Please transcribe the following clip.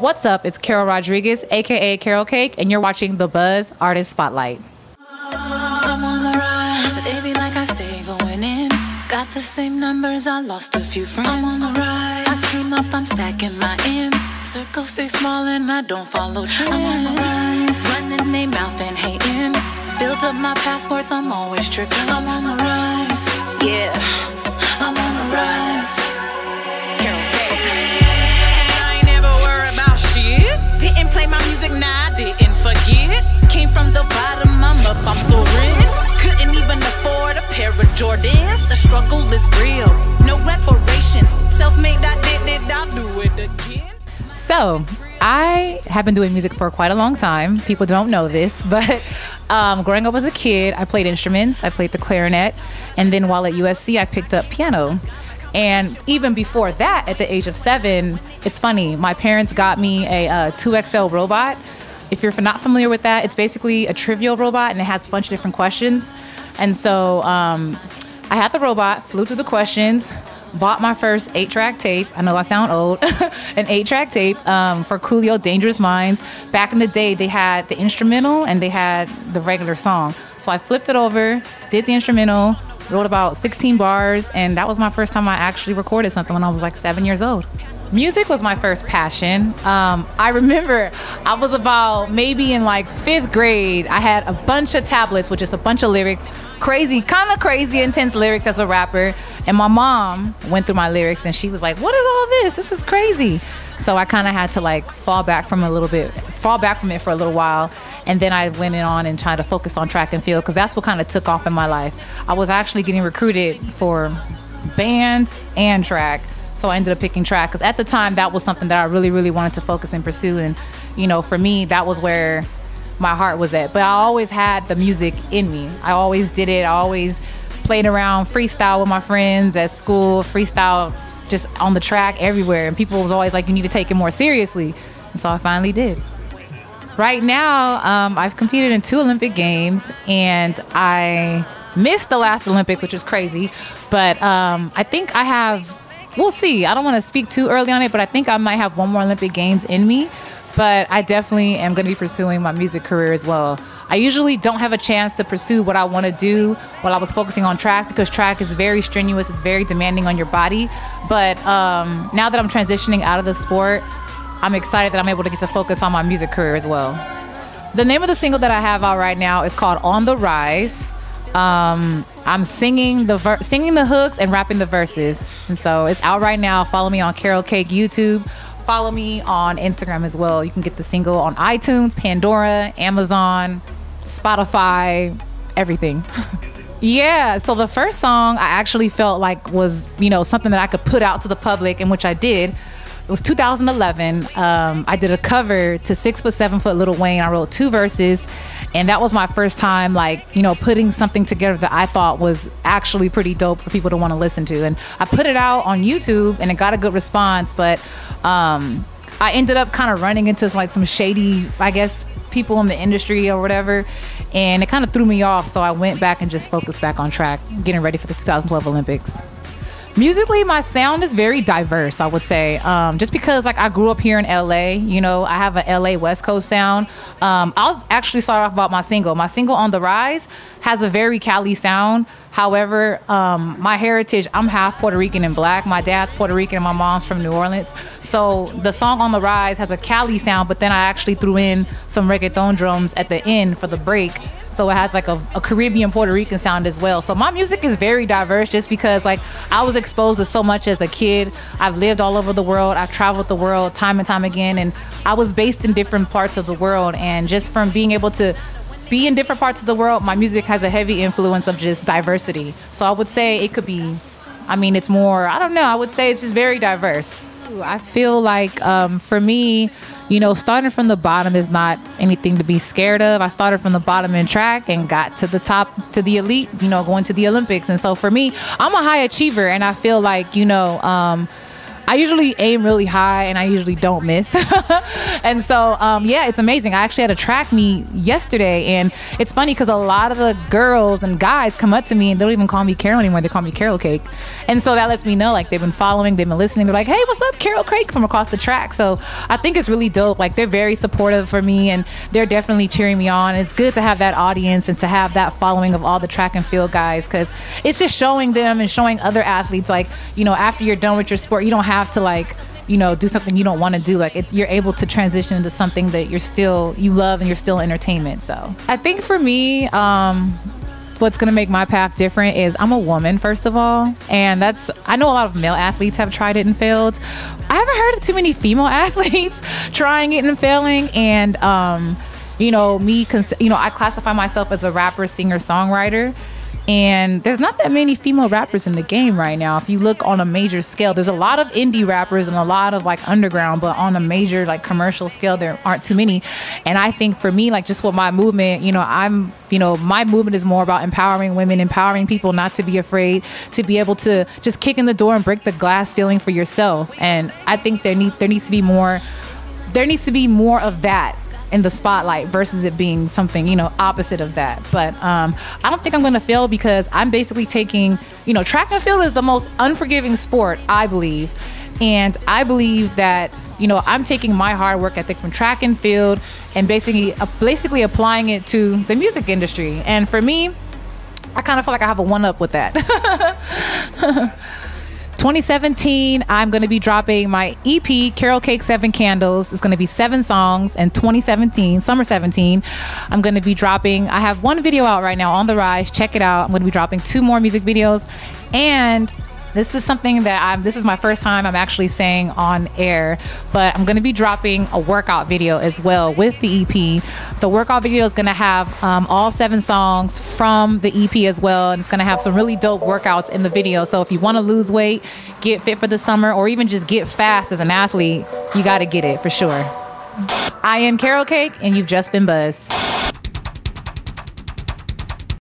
What's up? It's Carol Rodriguez, aka Carol Cake, and you're watching The Buzz Artist Spotlight. I'm on the rise, baby, like I stay going in. Got the same numbers, I lost a few friends. I'm on the rise, I came up, I'm stacking my ends. Circles stay small and I don't follow trends. I'm on the rise, running they mouth and hating. Build up my passports, I'm always tripping. I'm on the rise, yeah, I'm on the rise. Didn't play my music, nah, I didn't forget. Came from the bottom, I'm up, I'm so red. Couldn't even afford a pair of Jordans. The struggle is real, no reparations. Self-made, I did it, I'll do it again. So, I have been doing music for quite a long time. People don't know this, but growing up as a kid, I played instruments. I played the clarinet, and then while at USC, I picked up piano. And even before that, at the age of 7, it's funny, my parents got me a 2XL robot. If you're not familiar with that, it's basically a trivial robot and it has a bunch of different questions. And so I had the robot, flew through the questions, bought my first 8-track tape. I know I sound old. An 8-track tape for Coolio Dangerous Minds. Back in the day, they had the instrumental and they had the regular song. So I flipped it over, did the instrumental, wrote about 16 bars, and that was my first time I actually recorded something when I was like 7 years old. Music was my first passion. I remember I was about maybe in like 5th grade. I had a bunch of tablets with just a bunch of lyrics, kind of crazy, intense lyrics as a rapper. And my mom went through my lyrics and she was like, "What is all this? This is crazy." So I kind of had to like fall back from it for a little while. And then I went on and tried to focus on track and field because that's what kind of took off in my life. I was actually getting recruited for band and track. So I ended up picking track because at the time that was something that I really, really wanted to focus and pursue. And, you know, for me, that was where my heart was at. But I always had the music in me. I always did it. I always played around, freestyle with my friends at school, freestyle just on the track everywhere. And people was always like, "You need to take it more seriously." And so I finally did. Right now, I've competed in 2 Olympic Games, and I missed the last Olympic, which is crazy. But I think I have, we'll see. I don't want to speak too early on it, but I think I might have 1 more Olympic Games in me. But I definitely am going to be pursuing my music career as well. I usually don't have a chance to pursue what I want to do while I was focusing on track because track is very strenuous. It's very demanding on your body. But now that I'm transitioning out of the sport, I'm excited that I'm able to get to focus on my music career as well. The name of the single that I have out right now is called On the Rise. I'm singing the hooks and rapping the verses. And so it's out right now. Follow me on Carol Cake YouTube. Follow me on Instagram as well. You can get the single on iTunes, Pandora, Amazon, Spotify, everything. Yeah, so the first song I actually felt like was, you know, something that I could put out to the public, and which I did. It was 2011. I did a cover to 6 Foot 7 Foot Lil Wayne. I wrote 2 verses, and that was my first time, like, you know, putting something together that I thought was actually pretty dope for people to want to listen to. And I put it out on YouTube, and it got a good response. But I ended up kind of running into like some shady, I guess, people in the industry or whatever, and it kind of threw me off. So I went back and just focused back on track, getting ready for the 2012 Olympics. Musically, my sound is very diverse, I would say. Just because like I grew up here in LA, you know, I have an LA West Coast sound. I'll actually start off about my single. My single On the Rise has a very Cali sound. However, my heritage, I'm half Puerto Rican and black. My dad's Puerto Rican and my mom's from New Orleans. So the song On the Rise has a Cali sound, but then I actually threw in some reggaeton drums at the end for the break. So it has like a Caribbean Puerto Rican sound as well. So my music is very diverse just because like I was exposed to so much as a kid. I've lived all over the world. I've traveled the world time and time again. And I was based in different parts of the world. And just from being able to be in different parts of the world, my music has a heavy influence of just diversity. So I would say it could be, I mean, it's more, I don't know, I would say it's just very diverse. I feel like for me, you know, starting from the bottom is not anything to be scared of. I started from the bottom in track and got to the top, to the elite, you know, going to the Olympics. And so for me, I'm a high achiever, and I feel like, you know, I usually aim really high and I usually don't miss. And so, yeah, it's amazing. I actually had a track meet yesterday, and it's funny because a lot of the girls and guys come up to me and they don't even call me Carol anymore. They call me Carol Cake. And so that lets me know, like, they've been following, they've been listening. They're like, hey, what's up, Carol Cake, from across the track. So I think it's really dope. Like, they're very supportive for me and they're definitely cheering me on. It's good to have that audience and to have that following of all the track and field guys, because it's just showing them and showing other athletes, like, you know, after you're done with your sport, you don't have to, like, you know, do something you don't want to do. Like, you're able to transition into something that you love and you're still entertainment. So I think for me, what's going to make my path different is I'm a woman, first of all. And I know a lot of male athletes have tried it and failed. I haven't heard of too many female athletes trying it and failing. And, you know, I classify myself as a rapper, singer, songwriter. And there's not that many female rappers in the game right now. If you look on a major scale, there's a lot of indie rappers and a lot of like underground, but on a major like commercial scale, there aren't too many. And I think for me, like, just with my movement, my movement is more about empowering women, empowering people not to be afraid, to be able to just kick in the door and break the glass ceiling for yourself. And I think there needs to be more of that in the spotlight versus it being something, you know, opposite of that. But I don't think I'm going to fail, because I'm basically taking, you know, track and field is the most unforgiving sport, I believe. And I believe that, you know, I'm taking my hard work ethic from track and field and basically applying it to the music industry. And for me, I kind of feel like I have a one-up with that. 2017, I'm going to be dropping my EP, Carol Cake 7 Candles. It's going to be 7 songs. And 2017, summer 17, I'm going to be dropping, I have 1 video out right now, On the Rise. Check it out. I'm going to be dropping 2 more music videos. And this is something that this is my first time I'm actually saying on air, but I'm going to be dropping a workout video as well with the EP. The workout video is going to have all 7 songs from the EP as well, and it's going to have some really dope workouts in the video. So if you want to lose weight, get fit for the summer, or even just get fast as an athlete, you got to get it for sure. I am Carol Cake, and you've just been buzzed.